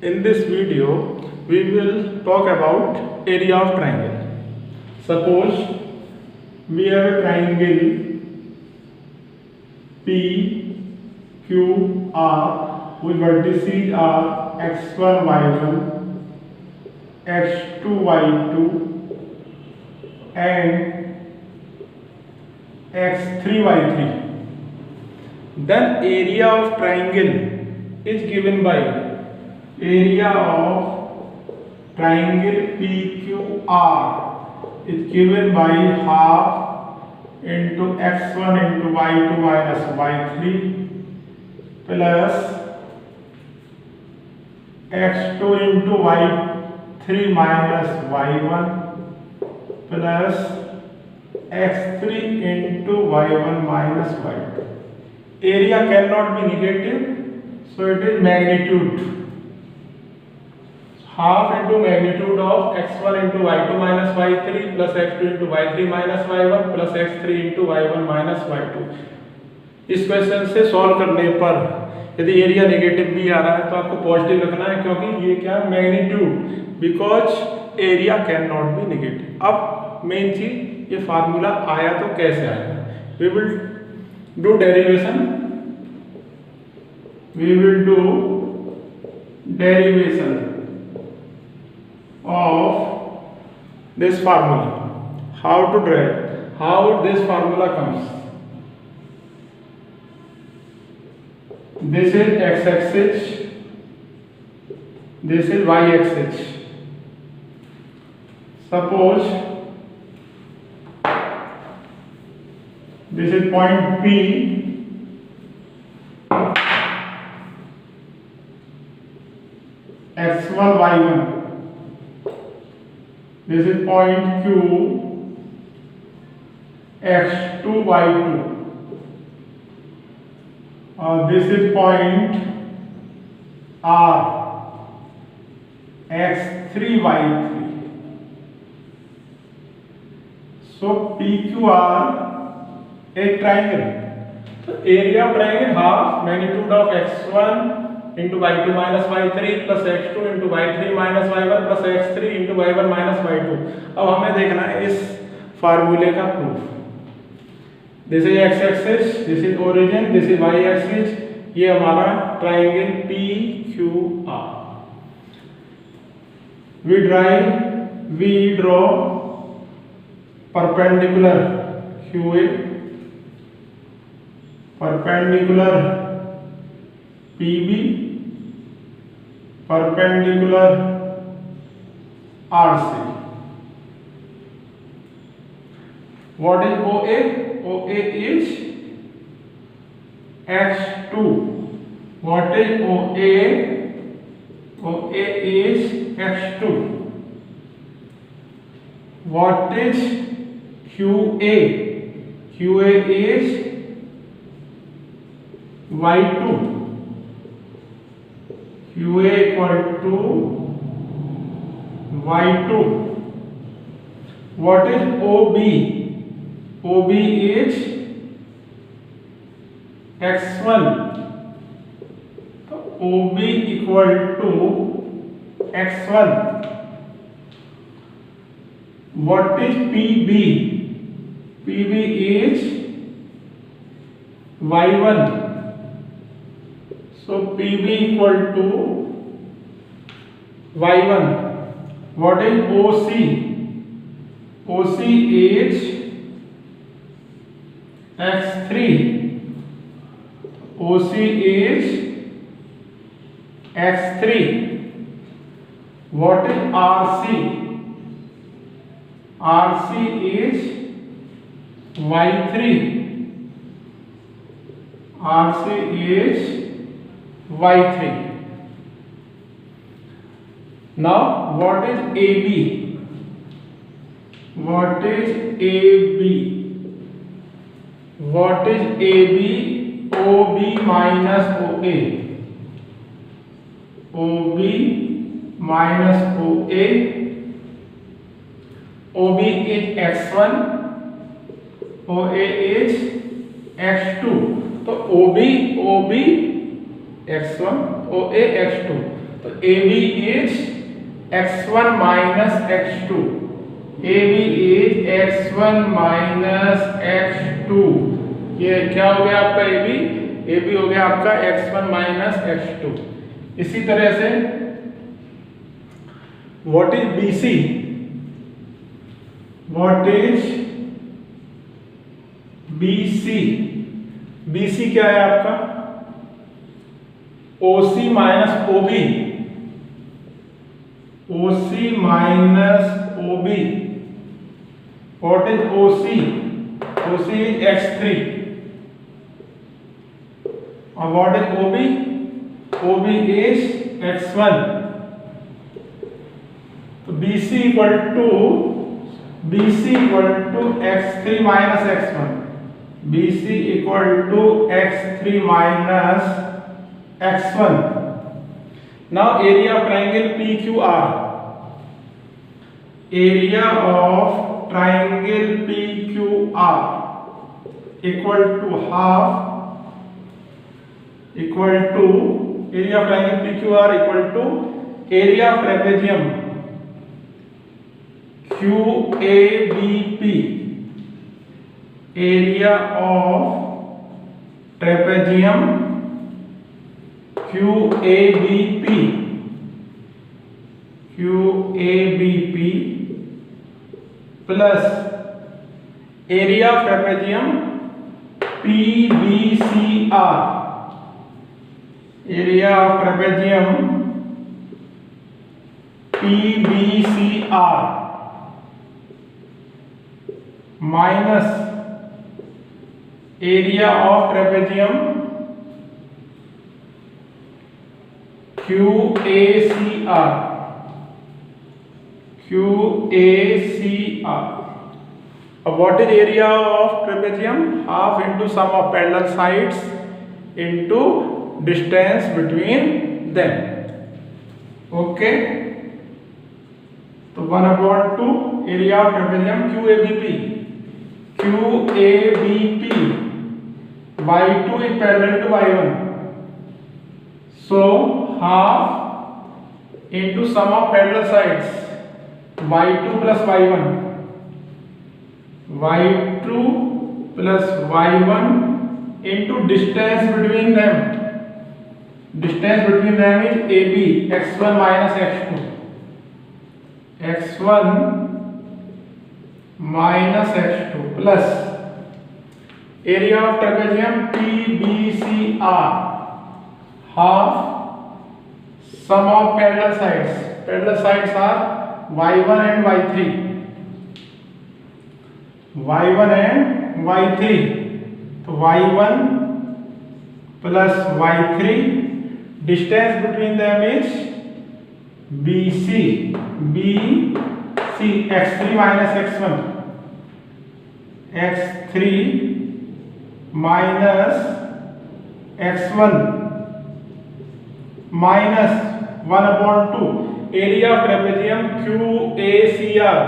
In this video, we will talk about area of triangle. Suppose we have a triangle P, Q, R with vertices are x1, y1, x2, y2 and x3, y3. Then area of triangle is given by area of triangle PQR is given by half into x1 into y2 minus y3 plus x2 into y3 minus y1 plus x3 into y1 minus y2. Area cannot be negative, so it is magnitude. Half into magnitude of x1 into y2 minus y3 plus x2 into y3 minus y1 plus x3 into y1 minus y2. इस question से solve करने पर यदि area negative भी आ रहा है तो आपको पॉजिटिव रखना है, क्योंकि ये क्या magnitude, because area can not be negative. अब मेन चीज, ये फार्मूला आया तो कैसे आया, we will do derivation, we will do derivation of this formula. How to derive, how this formula comes. This is x-axis, this is y-axis. Suppose this is point P, x1, y1. This is point Q, x2, y2. This is point R, x3, y3. So PQR a triangle. So area of triangle half magnitude of x1 into y2 minus y3 plus x2 into y3 minus y1 plus x3 into y1 minus y2. अब हमें देखना है इस फार्मूले का proof. This is X axis, this is origin, this is Y axis, ये हमारा triangle P Q R. We draw perpendicular Q A, perpendicular P B, perpendicular RC. What is OA? OA is X2. What is OA? OA is X2. What is QA? QA is Y2. QA equal to Y2. What is OB? OB is X1. So OB equal to X1. What is PB? PB is Y1. So PB equal to Y1. What is OC? OC is X3. OC is X3. What is RC? RC is Y3. RC is Y3. Now what is AB? What is AB? What is AB? OB minus OA. OB minus OA. OB is X1. OA is X2. तो OB x1 OA x2, तो AB is x1 minus x2, AB is x1 minus x2, ये क्या हो गया आपका AB? AB हो गया आपका x1 minus x2। इसी तरह से what is BC? What is BC? BC क्या है आपका? OC minus OB, OC minus OB। What is OC? OC is x3 और what is OB? OB is x1। तो BC equal to x3 minus x1, BC equal to x3 minus x1। Now area of triangle PQR, area of triangle PQR equal to half, equal to area of triangle PQR equal to area of trapezium QABP, area of trapezium QABP plus area of trapezium PBCR, area of trapezium PBCR minus area of trapezium QACR, QACR। अब what is area of trapezium? Half into sum of parallel sides into distance between them. Okay, तो 1/2 area of trapezium QABP, y2 is parallel to y1, so half into sum of parallel sides y2 plus y1, y2 plus y1 into distance between them, distance between them is AB, x1 minus x2, x1 minus x2 plus area of trapezium PBCR, half sum of parallel sides, parallel sides are y1 and y3, y1 and y3, तो y1 plus y3, distance between them is BC, x3 minus x1, x3 minus x1 minus 1/2 area of trapezium QACR,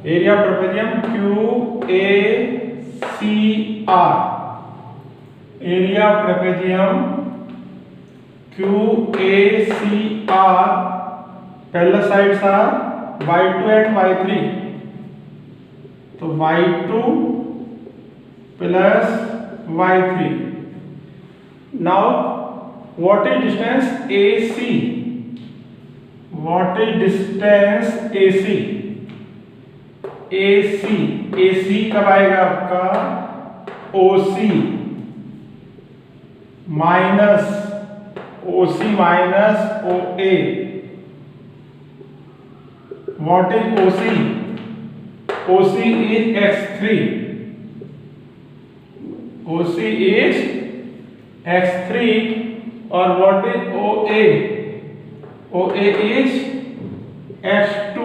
area of trapezium QACR, area of trapezium QACR, parallel sides are y2 and y3, तो y2 plus y3। now what is distance AC? what is distance AC? AC कब आएगा आपका? OC minus OA। what is OC? OC is x3, OC is x3 और what is OA? OA is x2,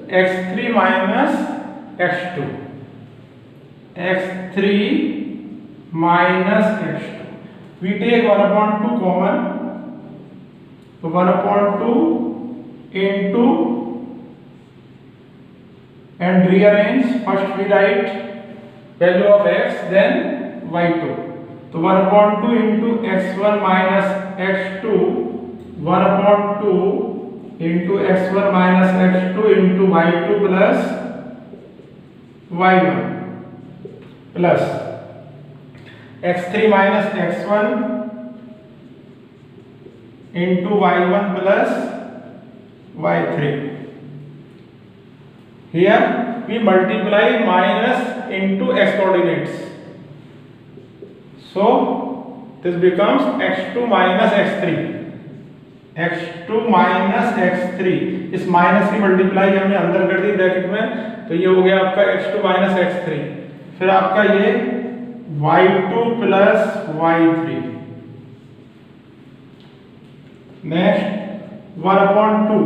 x3 minus x2, x3 minus x2, we take 1/2 common, so 1/2 into and rearrange, first we write value of x then y2, तो 1/2 into x1 minus x2 1/2 into x1 minus x2 into y2 plus y1 plus x3 minus x1 into y1 plus y3. Here we multiply minus into x coordinates, so this becomes x2 minus x3. x2 minus x3, इस minus की multiply हमने अंदर कर दी bracket में, तो ये हो गया आपका x2 माइनस x3। फिर आपका ये y2 प्लस y3। नेक्स्ट 1/2,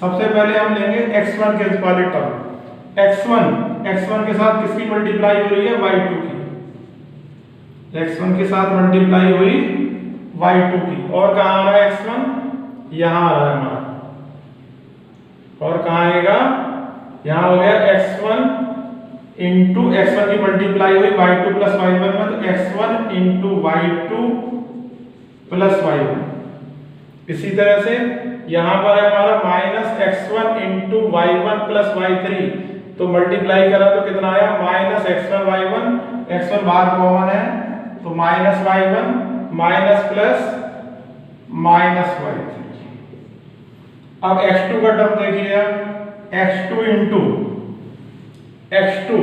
सबसे पहले हम लेंगे x1 के वाले टर्म। x1 के साथ किसकी मल्टीप्लाई हो रही है? y2 की। x1 के साथ मल्टीप्लाई हुई y2 की। और कहाँ आ रहा है x1? यहाँ आ रहा है हमारा। और कहाँ आएगा? यहाँ हो गया x1 इंटू x1 की मल्टीप्लाई हुई y2 प्लस y1 में, तो x1 into y2 plus y1। इसी तरह से यहाँ पर है हमारा minus x1 into y1 plus y3, तो मल्टीप्लाई करा तो कितना आया? माइनस x1 y1, x1 बाहर कॉमन है, तो minus y1 minus plus minus y3। अब x2 का टर्म देखिए, x2 into x2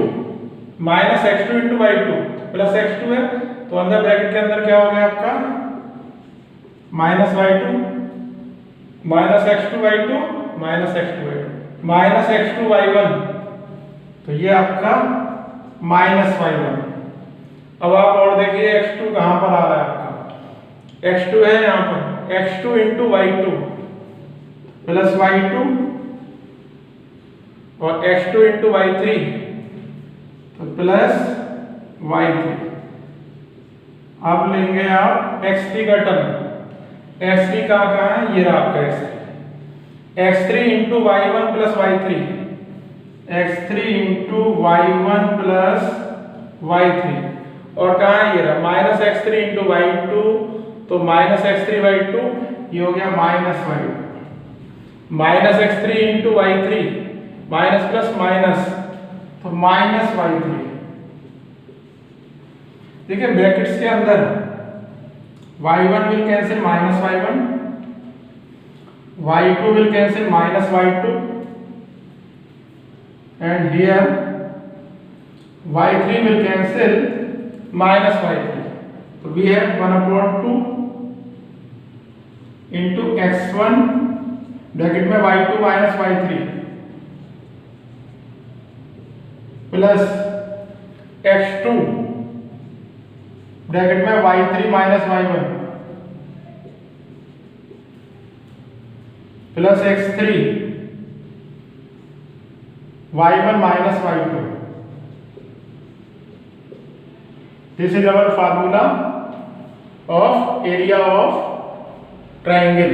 minus x2 into y2 plus x2 है, तो अंदर ब्रैकेट के अंदर क्या हो गया आपका? Minus y2 minus x2 y2 minus x2 y2 minus x2 y1, तो ये आपका माइनस y1। अब आप और देखिए x2 कहां पर आ रहा है आपका? x2 है यहां पर, x2 into y2 plus y2 और x2 इंटू y3 तो प्लस y3। अब लेंगे आप x3 का टर्म। x3 कहाँ है? ये रहा आपका x3। x3 into y1 plus y3, x3 into y1 plus y3, और कहाँ है? ये रहा माइनस x3 इंटू y2, तो माइनस x3 y2, ये हो गया minus y2। Minus x3 into y3, minus plus minus, तो माइनस y3। देखिए ब्रैकेट्स के अंदर y1 will cancel minus y1, y2 will cancel minus y2, and here y3 will cancel minus y3, तो we have 1/2 into x1 bracket में y2 minus y3 plus x2 bracket में y3 minus y1 plus x3 y1 minus y2। This is our formula of area of triangle.